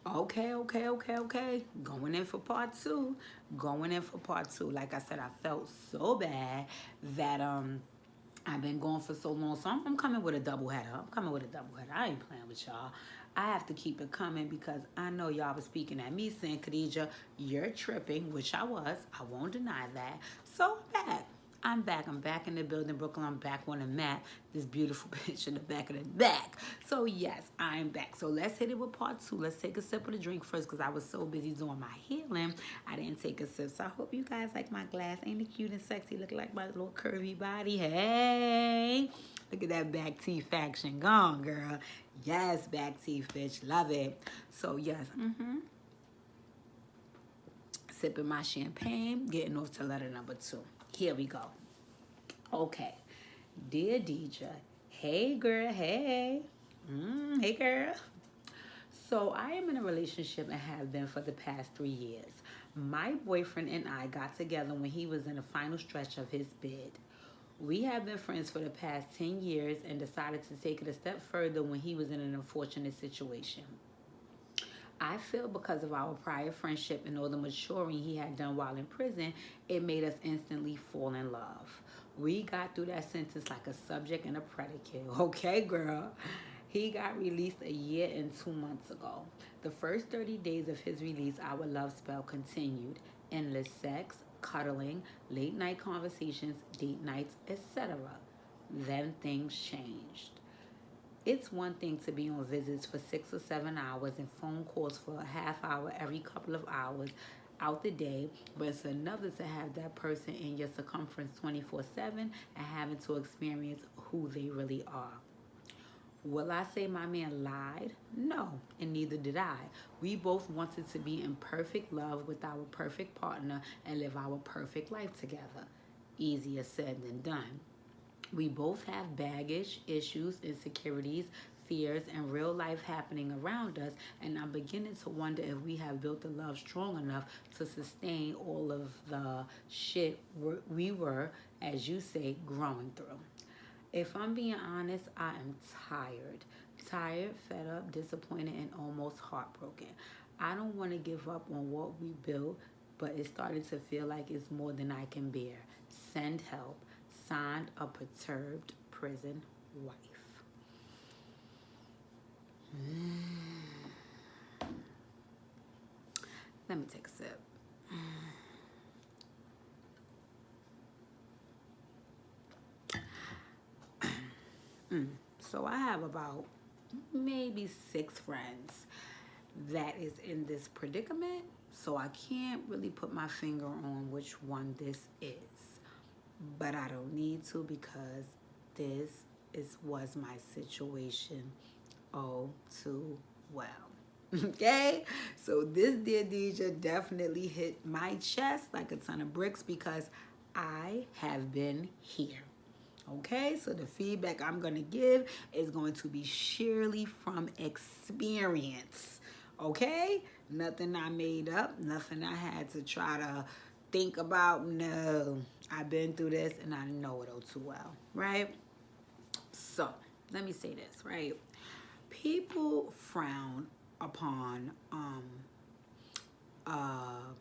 Okay. Going in for part two. Going in for part two. Like I said, I felt so bad that I've been going for so long. So I'm coming with a double header. I'm coming with a double header. I ain't playing with y'all. I have to keep it coming because I know y'all was speaking at me saying, Khadijah, you're tripping, which I was. I won't deny that. So I'm back. I'm back. I'm back in the building, Brooklyn. I'm back on the map. This beautiful bitch in the back of the back. So yes, I'm back. So let's hit it with part two. Let's take a sip of the drink first because I was so busy doing my healing. I didn't take a sip. So I hope you guys like my glass. Ain't it cute and sexy? Looking like my little curvy body. Hey. Look at that back teeth action. Go on, girl. Yes, back teeth, bitch. Love it. So yes. Sipping my champagne. Getting off to letter number two. Here we go. Okay. Dear Dijah, hey girl, hey. Hey girl. So I am in a relationship and have been for the past 3 years. My boyfriend and I got together when he was in the final stretch of his bid. We have been friends for the past 10 years and decided to take it a step further when he was in an unfortunate situation. I feel because of our prior friendship and all the maturing he had done while in prison, it made us instantly fall in love. We got through that sentence like a subject and a predicate. Okay, girl. He got released a year and 2 months ago. The first 30 days of his release, our love spell continued. Endless sex, cuddling, late night conversations, date nights, etc. Then things changed. It's one thing to be on visits for 6 or 7 hours and phone calls for a half hour every couple of hours out the day, but it's another to have that person in your circumference 24/7 and having to experience who they really are. Will I say my man lied? No, and neither did I. We both wanted to be in perfect love with our perfect partner and live our perfect life together. Easier said than done. We both have baggage, issues, insecurities, fears, and real life happening around us, and I'm beginning to wonder if we have built the love strong enough to sustain all of the shit we were, as you say, growing through. If I'm being honest, I am tired. Tired, fed up, disappointed, and almost heartbroken. I don't want to give up on what we built, but it's starting to feel like it's more than I can bear. Send help. Signed, a perturbed prison wife. Let me take a sip. So I have about maybe 6 friends that is in this predicament. So I can't really put my finger on which one this is. But I don't need to because this was my situation all too well. Okay? So this Dear Dijah definitely hit my chest like a ton of bricks because I have been here. Okay, so the feedback I'm going to give is going to be sheerly from experience. Okay, nothing I made up, nothing I had to try to think about. No, I've been through this and I know it all too well, right? So let me say this, right? People frown upon uh,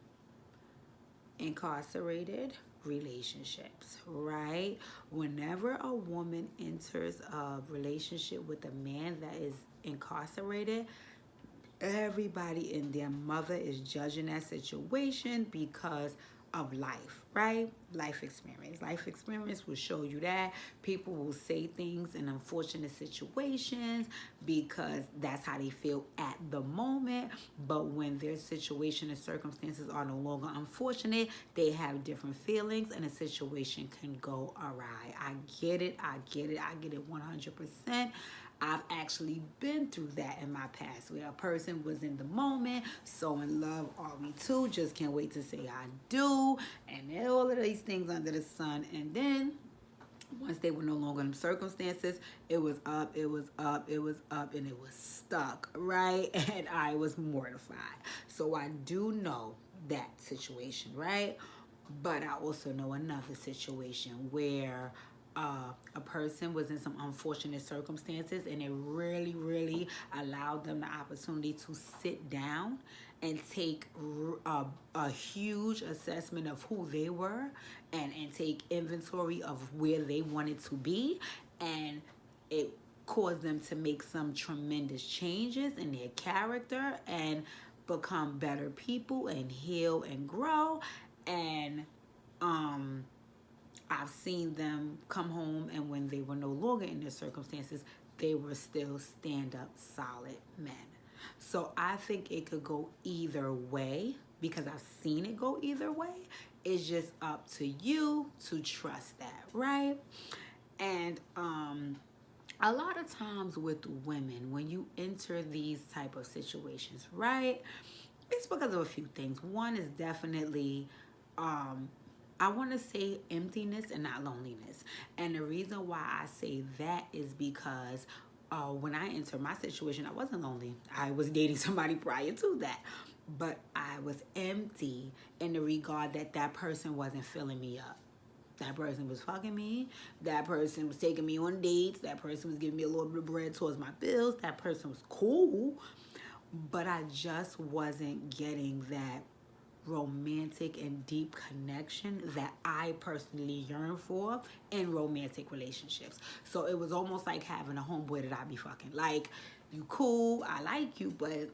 incarcerated relationships, right? Whenever a woman enters a relationship with a man that is incarcerated, everybody and their mother is judging that situation because of life, right? Life experience. Life experience will show you that. People will say things in unfortunate situations because that's how they feel at the moment. But when their situation and circumstances are no longer unfortunate, they have different feelings and a situation can go awry. I get it. I get it. I get it 100%. I've actually been through that in my past where a person was in the moment, so in love are we too, just can't wait to say I do, and all of these things under the sun. And then once they were no longer in circumstances, it was up, it was up, it was up, and it was stuck, right? And I was mortified. So I do know that situation, right? But I also know another situation where a person was in some unfortunate circumstances, and it really, really allowed them the opportunity to sit down and take a huge assessment of who they were, and take inventory of where they wanted to be, and it caused them to make some tremendous changes in their character and become better people and heal and grow. And I've seen them come home, and when they were no longer in their circumstances, they were still stand-up, solid men. So I think it could go either way, because I've seen it go either way. It's just up to you to trust that, right? And a lot of times with women, when you enter these type of situations, right, it's because of a few things. One is definitely I want to say emptiness and not loneliness. And the reason why I say that is because when I entered my situation, I wasn't lonely. I was dating somebody prior to that. But I was empty in the regard that that person wasn't filling me up. That person was fucking me. That person was taking me on dates. That person was giving me a little bit of bread towards my bills. That person was cool. But I just wasn't getting that romantic and deep connection that I personally yearn for in romantic relationships. So it was almost like having a homeboy that I be fucking. Like, you cool, I like you, but it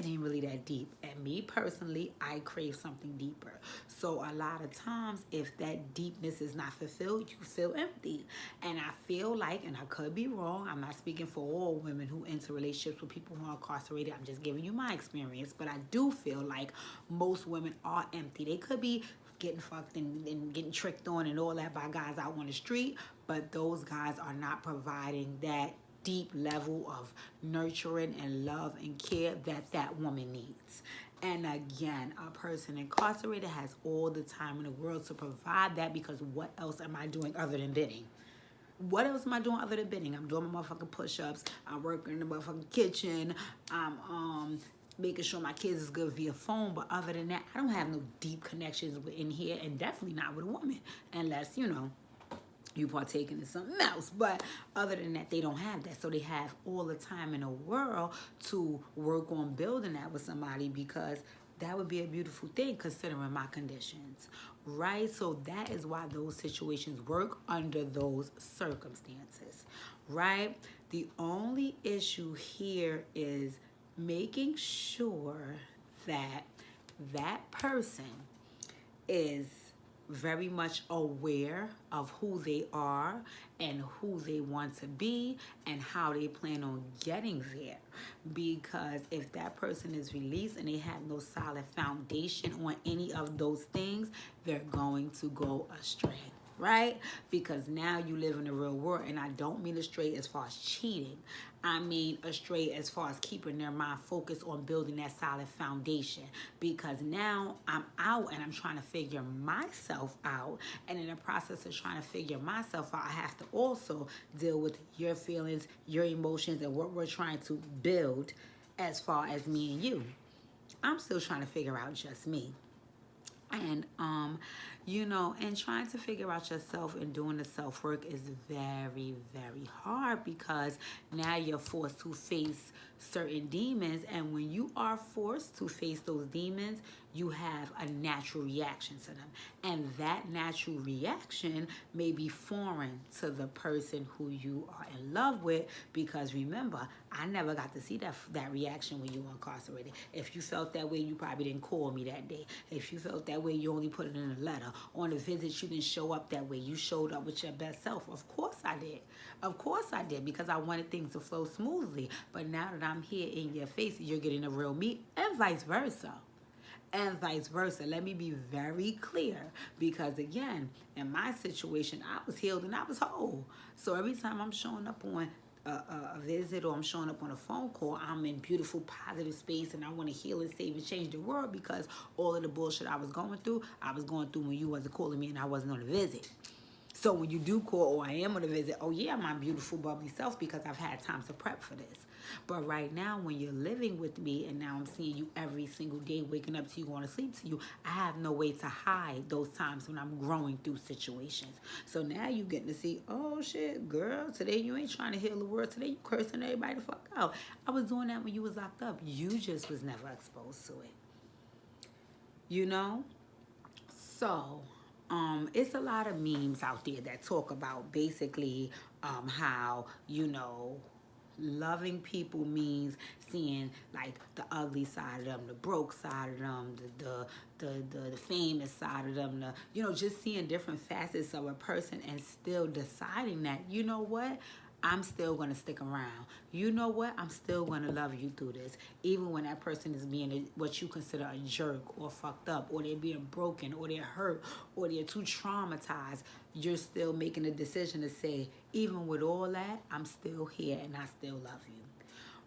ain't really that deep. And me personally, I crave something deeper. So a lot of times, if that deepness is not fulfilled, you feel empty. And I feel like, and I could be wrong, I'm not speaking for all women who enter relationships with people who are incarcerated. I'm just giving you my experience. But I do feel like most women are empty. They could be getting fucked and getting tricked on and all that by guys out on the street, but those guys are not providing that deep level of nurturing and love and care that that woman needs. And again, a person incarcerated has all the time in the world to provide that, because what else am I doing other than bidding? What else am I doing other than bidding? I'm doing my motherfucking push-ups. I'm working in the motherfucking kitchen. I'm making sure my kids is good via phone. But other than that, I don't have no deep connections in here, and definitely not with a woman, unless, you know, you partaking in something else. But other than that, they don't have that. So they have all the time in the world to work on building that with somebody, because that would be a beautiful thing considering my conditions, right? So that is why those situations work under those circumstances, right? The only issue here is making sure that that person is very much aware of who they are and who they want to be and how they plan on getting there. Because if that person is released and they have no solid foundation on any of those things, they're going to go astray, right? Because now you live in the real world, and I don't mean astray as far as cheating. I mean astray as far as keeping their mind focused on building that solid foundation. Because now I'm out and I'm trying to figure myself out. And in the process of trying to figure myself out, I have to also deal with your feelings, your emotions, and what we're trying to build as far as me and you. I'm still trying to figure out just me. And, you know, and trying to figure out yourself and doing the self-work is very, very hard, because now you're forced to face certain demons. And when you are forced to face those demons, you have a natural reaction to them. And that natural reaction may be foreign to the person who you are in love with, because remember, I never got to see that reaction when you were incarcerated. If you felt that way, you probably didn't call me that day. If you felt that way, you only put it in a letter. On a visit, you didn't show up that way. You showed up with your best self. Of course I did. Of course I did, because I wanted things to flow smoothly. But now that I'm here in your face, you're getting the real me, and vice versa. And vice versa. Let me be very clear, because again, in my situation, I was healed and I was whole. So every time I'm showing up on a visit, or I'm showing up on a phone call, I'm in beautiful, positive space, and I want to heal and save and change the world, because all of the bullshit I was going through when you wasn't calling me and I wasn't on a visit. So when you do call, or I am on a visit, oh yeah, my beautiful, bubbly self, because I've had time to prep for this. But right now, when you're living with me and now I'm seeing you every single day, waking up to you, going to sleep to you, I have no way to hide those times when I'm growing through situations. So now you getting to see, oh shit, girl, today you ain't trying to heal the world. Today you cursing everybody the fuck out. I was doing that when you was locked up. You just was never exposed to it. You know? So, it's a lot of memes out there that talk about basically how, loving people means seeing like the ugly side of them, the broke side of them, the famous side of them, just seeing different facets of a person and still deciding that, you know what? I'm still going to stick around. You know what? I'm still going to love you through this. Even when that person is being what you consider a jerk or fucked up, or they're being broken, or they're hurt, or they're too traumatized, you're still making a decision to say, even with all that, I'm still here and I still love you.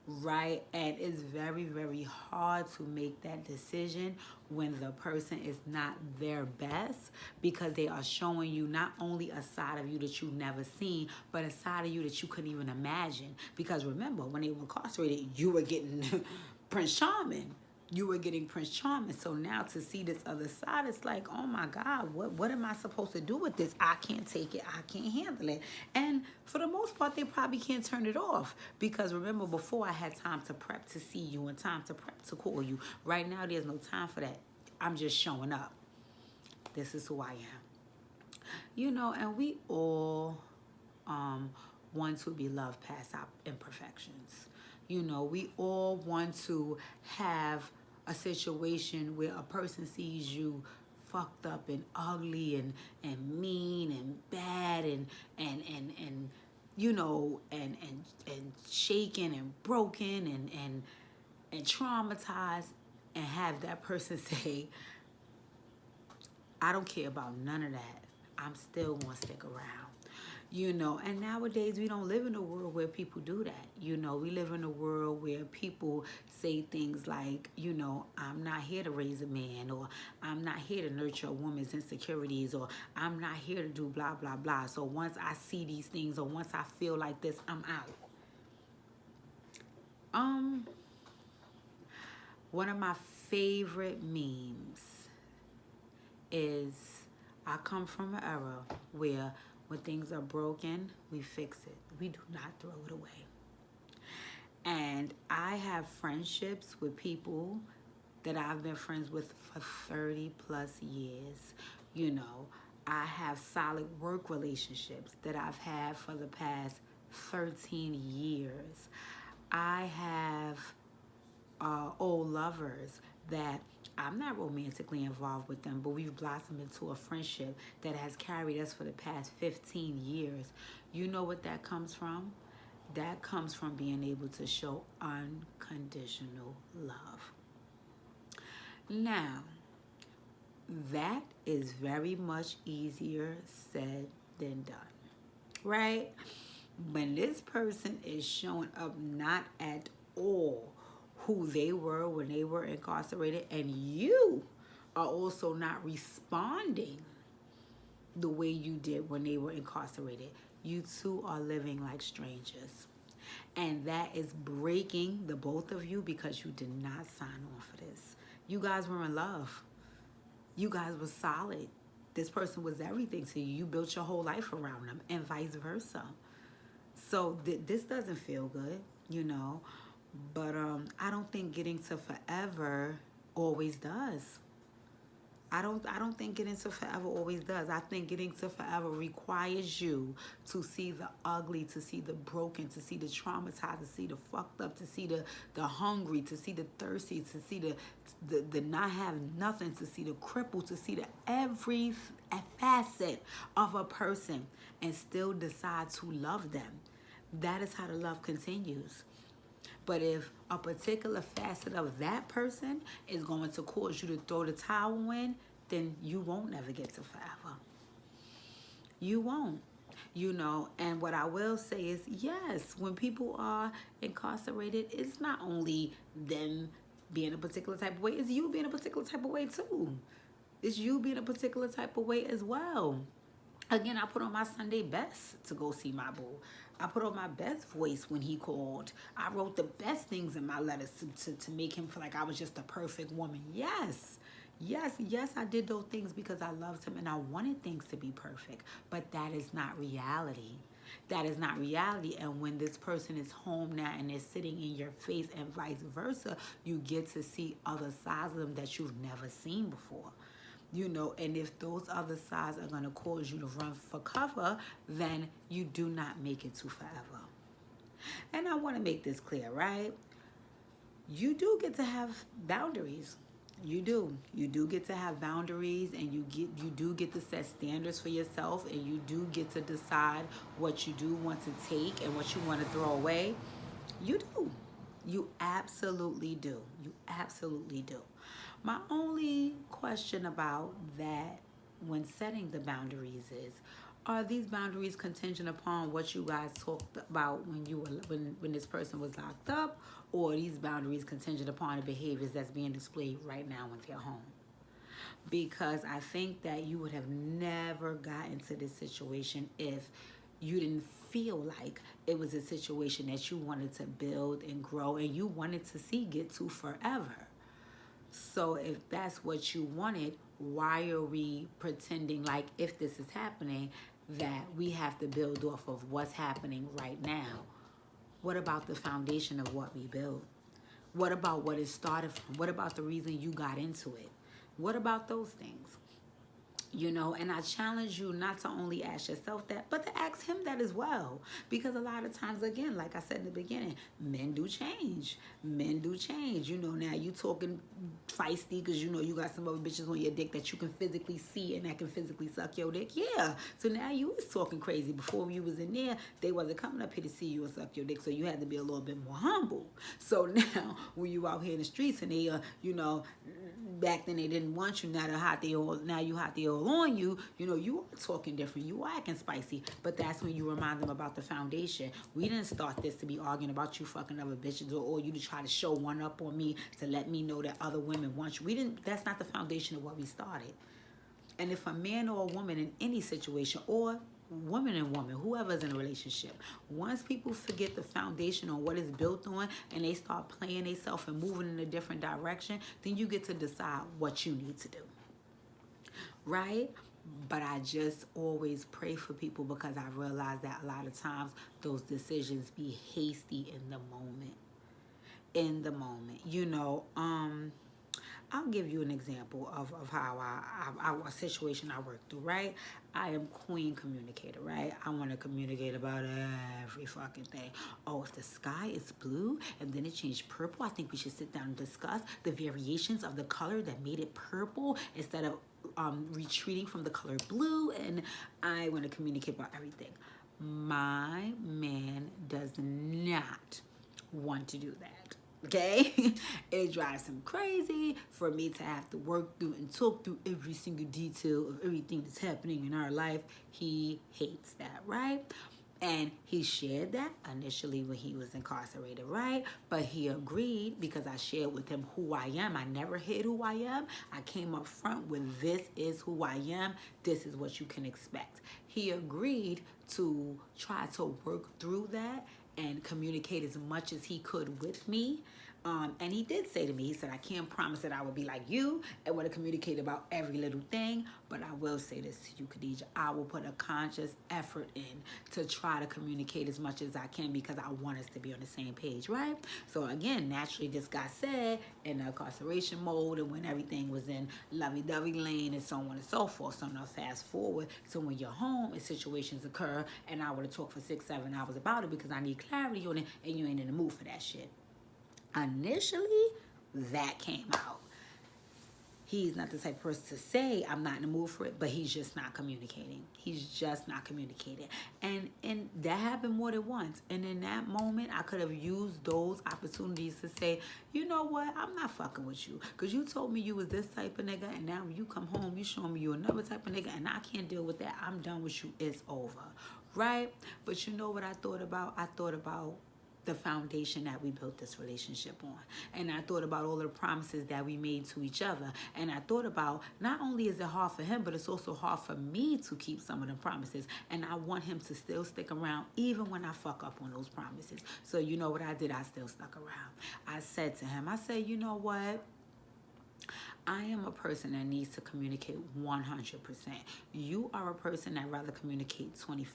Right? And it's very, very hard to make that decision when the person is not their best, because they are showing you not only a side of you that you've never seen, but a side of you that you couldn't even imagine. Because remember, when they were incarcerated, you were getting Prince Charming. You were getting Prince Charming. So now to see this other side, it's like, oh my God, what am I supposed to do with this? I can't take it. I can't handle it. And for the most part, they probably can't turn it off. Because remember, before I had time to prep to see you and time to prep to call you. Right now, there's no time for that. I'm just showing up. This is who I am. And we all want to be loved past our imperfections. We all want to have a situation where a person sees you fucked up and ugly and mean and bad and shaken and broken and traumatized, and have that person say, I don't care about none of that. I'm still going to stick around. And nowadays we don't live in a world where people do that. We live in a world where people say things like, I'm not here to raise a man, or I'm not here to nurture a woman's insecurities, or I'm not here to do blah, blah, blah. So once I see these things, or once I feel like this, I'm out. One of my favorite memes is, I come from an era where when things are broken, we fix it. We do not throw it away. And I have friendships with people that I've been friends with for 30 plus years. I have solid work relationships that I've had for the past 13 years. I have old lovers that I'm not romantically involved with them, but we've blossomed into a friendship that has carried us for the past 15 years. You know what that comes from? That comes from being able to show unconditional love. Now, that is very much easier said than done, right? When this person is showing up not at all who they were when they were incarcerated, and you are also not responding the way you did when they were incarcerated, you two are living like strangers. And that is breaking the both of you, because you did not sign on for this. You guys were in love. You guys were solid. This person was everything to you. You built your whole life around them, and vice versa. So this doesn't feel good, But I don't think getting to forever always does. I don't think getting to forever always does. I think getting to forever requires you to see the ugly, to see the broken, to see the traumatized, to see the fucked up, to see the hungry, to see the thirsty, to see the not have nothing, to see the crippled, to see the every facet of a person, and still decide to love them. That is how the love continues. But if a particular facet of that person is going to cause you to throw the towel in, then you won't never get to forever. You won't. And what I will say is, yes, when people are incarcerated, it's not only them being a particular type of way, it's you being a particular type of way too. It's you being a particular type of way as well. Again, I put on my Sunday best to go see my boo. I put on my best voice when he called. I wrote the best things in my letters to make him feel like I was just the perfect woman. Yes. Yes, yes, I did those things because I loved him and I wanted things to be perfect. But that is not reality. That is not reality. And when this person is home now and they're sitting in your face and vice versa, you get to see other sides of them that you've never seen before. And if those other sides are going to cause you to run for cover, then you do not make it to forever. And I want to make this clear, right? You do get to have boundaries. You do. You do get to have boundaries, and you do get to set standards for yourself, and you do get to decide what you do want to take and what you want to throw away. You do. You absolutely do. You absolutely do. My only question about that when setting the boundaries is, are these boundaries contingent upon what you guys talked about when this person was locked up, or are these boundaries contingent upon the behaviors that's being displayed right now in their home? Because I think that you would have never gotten to this situation if you didn't feel like it was a situation that you wanted to build and grow and you wanted to see get to forever. So if that's what you wanted, why are we pretending like if this is happening that we have to build off of what's happening right now? What about the foundation of what we build? What about what it started from? What about the reason you got into it? What about those things? And I challenge you not to only ask yourself that, but to ask him that as well. Because a lot of times, again, like I said in the beginning, men do change. Men do change. Now you talking feisty because you got some other bitches on your dick that you can physically see and that can physically suck your dick. Yeah. So now you was talking crazy. Before you was in there, they wasn't coming up here to see you and suck your dick. So you had to be a little bit more humble. So now when you out here in the streets and they, back then they didn't want you. Now you hot they all on you. You are talking different. You are acting spicy. But that's when you remind them about the foundation. We didn't start this to be arguing about you fucking other bitches or you to try to show one up on me to let me know that other women want you. That's not the foundation of what we started. And if a man or a woman in any situation, or woman and woman, whoever's in a relationship, once people forget the foundation on what it's built on and they start playing themselves and moving in a different direction, then you get to decide what you need to do. Right? But I just always pray for people because I realize that a lot of times those decisions be hasty in the moment. I'll give you an example of how a situation I work through, right? I am queen communicator, right? I want to communicate about every fucking thing. Oh, if the sky is blue and then it changed purple, I think we should sit down and discuss the variations of the color that made it purple instead of retreating from the color blue. And I want to communicate about everything. My man does not want to do that. Okay? It drives him crazy for me to have to work through and talk through every single detail of everything that's happening in our life. He hates that, right? And he shared that initially when he was incarcerated, right? But he agreed because I shared with him who I am. I never hid who I am. I came up front with this is who I am. This is what you can expect. He agreed to try to work through that and communicate as much as he could with me. And he did say to me, he said, I can't promise that I will be like you and want to communicate about every little thing, but I will say this to you, Khadijah. I will put a conscious effort in to try to communicate as much as I can because I want us to be on the same page, right? So again, naturally this got said in the incarceration mode and when everything was in lovey-dovey lane and so on and so forth. So now fast forward to when you're home and situations occur and I would have talked for 6-7 hours about it because I need clarity on it and you ain't in the mood for that shit. Initially, that came out. He's not the type of person to say, I'm not in the mood for it, but he's just not communicating. He's just not communicating. And that happened more than once. And in that moment, I could have used those opportunities to say, you know what, I'm not fucking with you. Because you told me you was this type of nigga, and now when you come home, you showing me you another type of nigga, and I can't deal with that. I'm done with you. It's over. Right? But you know what I thought about? I thought about the foundation that we built this relationship on. And I thought about all the promises that we made to each other. And I thought about, not only is it hard for him, but it's also hard for me to keep some of the promises. And I want him to still stick around even when I fuck up on those promises. So you know what I did? I still stuck around. I said to him, I said, you know what? I am a person that needs to communicate 100%. You are a person that rather communicate 25%.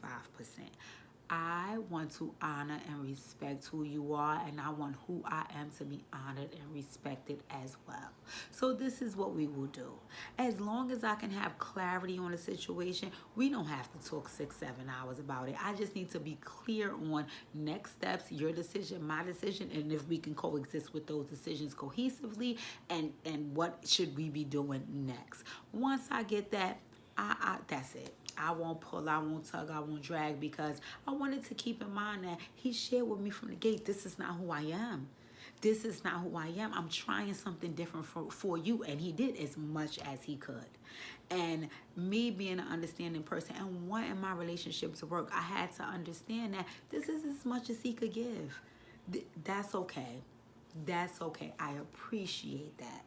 I want to honor and respect who you are, and I want who I am to be honored and respected as well. So this is what we will do. As long as I can have clarity on the situation, we don't have to talk 6-7 hours about it. I just need to be clear on next steps, your decision, my decision, and if we can coexist with those decisions cohesively, and what should we be doing next. Once I get that, that's it. I won't pull, I won't tug, I won't drag, because I wanted to keep in mind that he shared with me from the gate, this is not who I am. This is not who I am. I'm trying something different for you. And he did as much as he could. And me being an understanding person and wanting my relationship to work, I had to understand that this is as much as he could give. That's okay. That's okay. I appreciate that.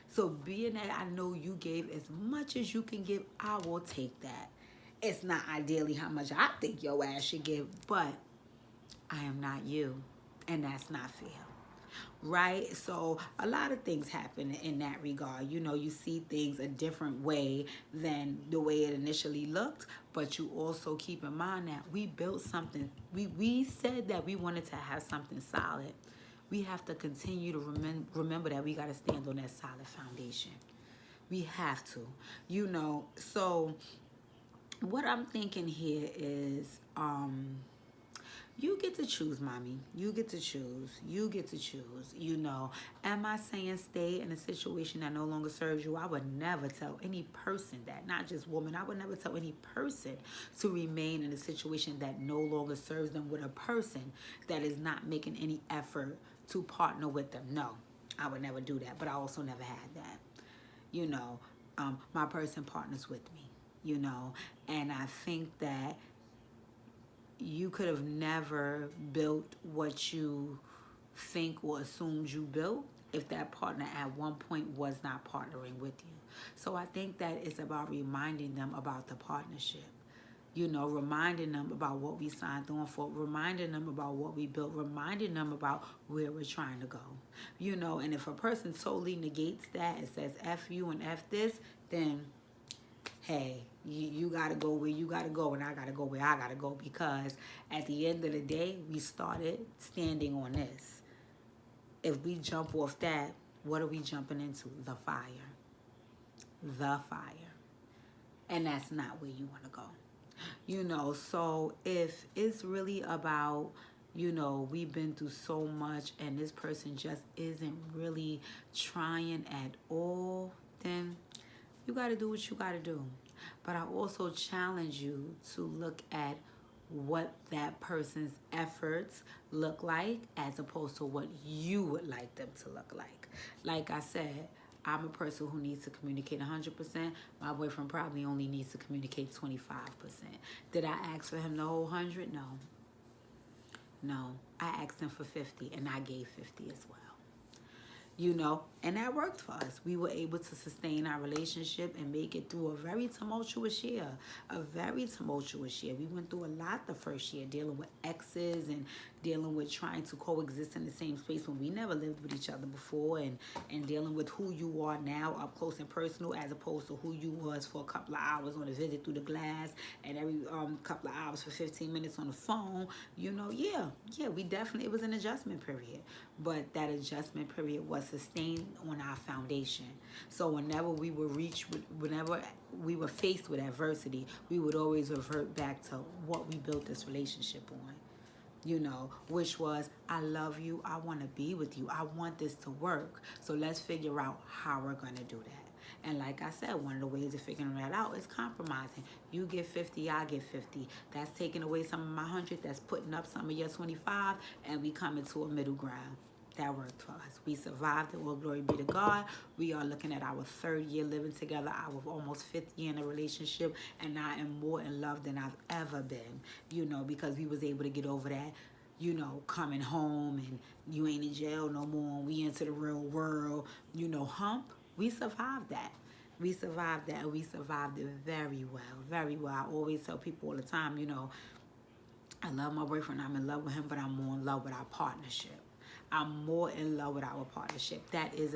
So being that I know you gave as much as you can give, I will take that. It's not ideally how much I think your ass should give, but I am not you, and that's not fair, right? So a lot of things happen in that regard. You know, you see things a different way than the way it initially looked, but you also keep in mind that we built something. We said that we wanted to have something solid. We have to continue to remember that we got to stand on that solid foundation. We have to, you know. So what I'm thinking here is, you get to choose, mommy. You get to choose. You get to choose. You know, am I saying stay in a situation that no longer serves you? I would never tell any person that, not just woman. I would never tell any person to remain in a situation that no longer serves them with a person that is not making any effort to partner with them. No, I would never do that. But I also never had that. You know, my person partners with me, you know, and I think that you could have never built what you think or assumed you built if that partner at one point was not partnering with you. So I think that it's about reminding them about the partnership. You know, reminding them about what we signed on for, reminding them about what we built, reminding them about where we're trying to go. You know, and if a person totally negates that and says F you and F this, then hey, you got to go where you got to go, and I got to go where I got to go, because at the end of the day, we started standing on this. If we jump off that, what are we jumping into? The fire. The fire. And that's not where you want to go. You know, so if it's really about, you know, we've been through so much and this person just isn't really trying at all, then you got to do what you got to do. But I also challenge you to look at what that person's efforts look like as opposed to what you would like them to look like. Like I said, I'm a person who needs to communicate 100%. My boyfriend probably only needs to communicate 25%. Did I ask for him the whole 100? No. No. I asked him for 50, and I gave 50 as well. You know, and that worked for us. We were able to sustain our relationship and make it through a very tumultuous year. A very tumultuous year. We went through a lot the first year, dealing with exes and dealing with trying to coexist in the same space when we never lived with each other before, and dealing with who you are now up close and personal as opposed to who you was for a couple of hours on a visit through the glass, and every couple of hours for 15 minutes on the phone. You know, yeah, we definitely, it was an adjustment period. But that adjustment period was sustained on our foundation. So whenever we were faced with adversity, we would always revert back to what we built this relationship on. You know, which was, I love you, I want to be with you, I want this to work. So let's figure out how we're going to do that. And like I said, one of the ways of figuring that out is compromising. You get 50, I get 50. That's taking away some of my 100, that's putting up some of your 25, and we come into a middle ground. That worked for us. We survived it. All glory be to God. We are looking at our 3rd year living together, our almost 5th year in a relationship, and I am more in love than I've ever been, you know, because we was able to get over that you know, coming home and you ain't in jail no more and we into the real world, you know, hump. We survived that. We survived that. We survived it very well, very well. I always tell people all the time, you know, I love my boyfriend, I'm in love with him, but I'm more in love with our partnership. I'm more in love with our partnership. That is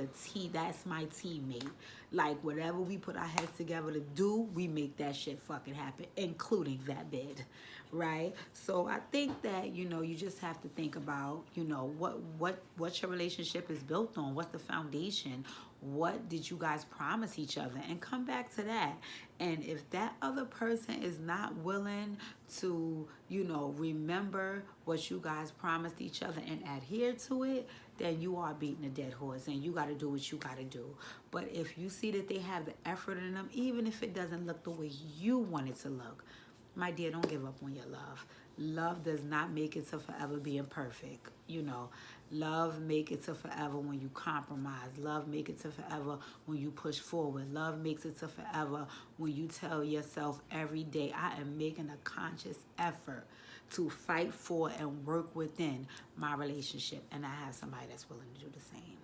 that's my teammate. Like, whatever we put our heads together to do, we make that shit fucking happen, including that bed, right? So I think that, you know, you just have to think about, you know, what your relationship is built on. What's the foundation? What did you guys promise each other? And come back to that. And if that other person is not willing to, you know, remember what you guys promised each other and adhere to it, then you are beating a dead horse and you got to do what you got to do. But if you see that they have the effort in them, even if it doesn't look the way you want it to look, my dear, don't give up on your love. Love does not make it to forever being perfect. You know, love make it to forever when you compromise. Love make it to forever when you push forward. Love makes it to forever when you tell yourself every day, I am making a conscious effort to fight for and work within my relationship. And I have somebody that's willing to do the same.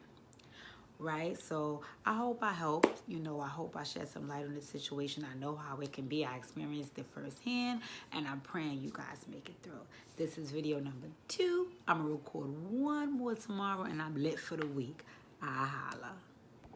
Right? So I hope I helped. You know, I hope I shed some light on this situation. I know how it can be. I experienced it firsthand, and I'm praying you guys make it through. This is video number 2. I'm going to record one more tomorrow, and I'm lit for the week. I holla.